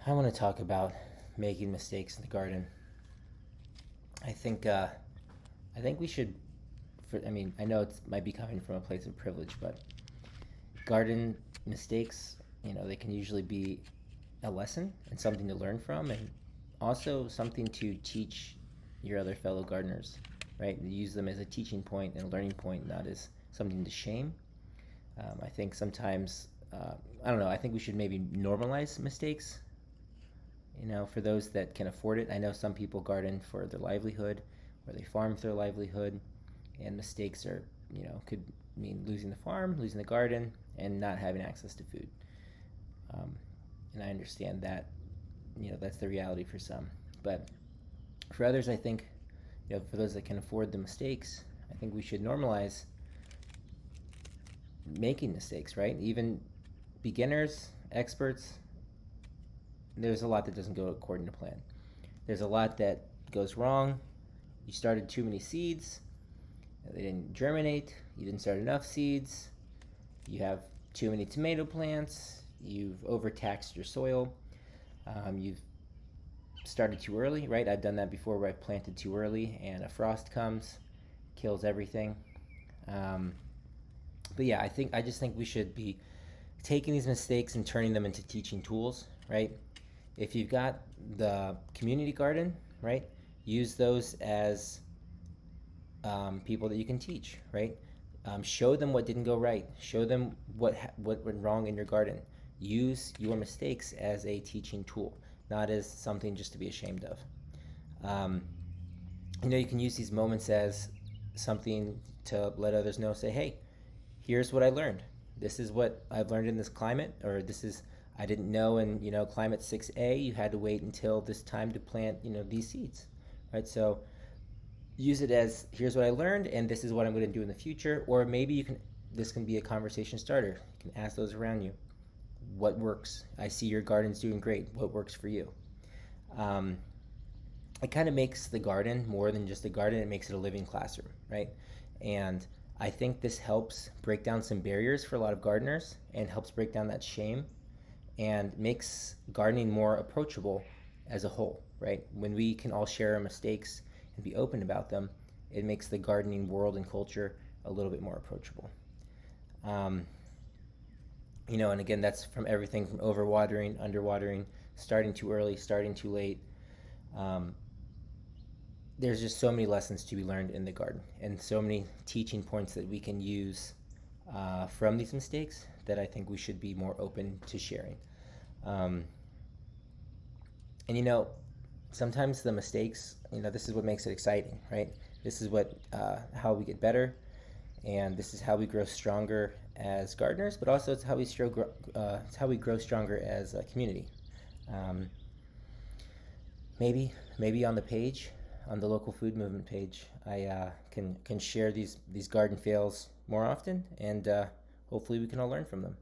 I want to talk about making mistakes in the garden. I think uh, I think we should. I know it might be coming from a place of privilege, but garden mistakes, they can usually be a lesson and something to learn from, and also something to teach your other fellow gardeners. Right? You use them as a teaching point and a learning point, not as something to shame. I think sometimes, I don't know. I think we should maybe normalize mistakes, for those that can afford it. I know some people garden for their livelihood or they farm for their livelihood, and mistakes could mean losing the farm, losing the garden, and not having access to food. Um, and I understand that, that's the reality for some. But for others, I think, for those that can afford the mistakes, I think we should normalize making mistakes, right? Even beginners, experts, there's a lot that doesn't go according to plan. There's a lot that goes wrong. You started too many seeds, they didn't germinate, you didn't start enough seeds, you have too many tomato plants, you've overtaxed your soil, you've started too early, right? I've done that before where I've planted too early and a frost comes, kills everything. Um, but yeah, I just think we should be taking these mistakes and turning them into teaching tools, right? If you've got the community garden, right, use those as people that you can teach, right? Show them what didn't go right. Show them what went wrong in your garden. Use your mistakes as a teaching tool, not as something just to be ashamed of. Um, you can use these moments as something to let others know. Say, hey, here's what I learned. This is what I've learned in this climate, or this is I didn't know in climate 6A you had to wait until this time to plant these seeds, right? So use it as here's what I learned and this is what I'm going to do in the future. Or maybe this can be a conversation starter. You can ask those around you what works. I see your garden's doing great. What works for you? Um, it kind of makes the garden more than just a garden. It makes it a living classroom, right? And I think this helps break down some barriers for a lot of gardeners and helps break down that shame and makes gardening more approachable as a whole, right? When we can all share our mistakes and be open about them, it makes the gardening world and culture a little bit more approachable. Um, and again, that's from everything from overwatering, underwatering, starting too early, starting too late. Um, there's just so many lessons to be learned in the garden and so many teaching points that we can use from these mistakes that I think we should be more open to sharing. Um, and sometimes the mistakes, this is what makes it exciting, right? This is how we get better, and this is how we grow stronger as gardeners, but also it's how we grow stronger as a community. Um, maybe on the page, on the local food movement page, I can share these garden fails more often, and hopefully we can all learn from them.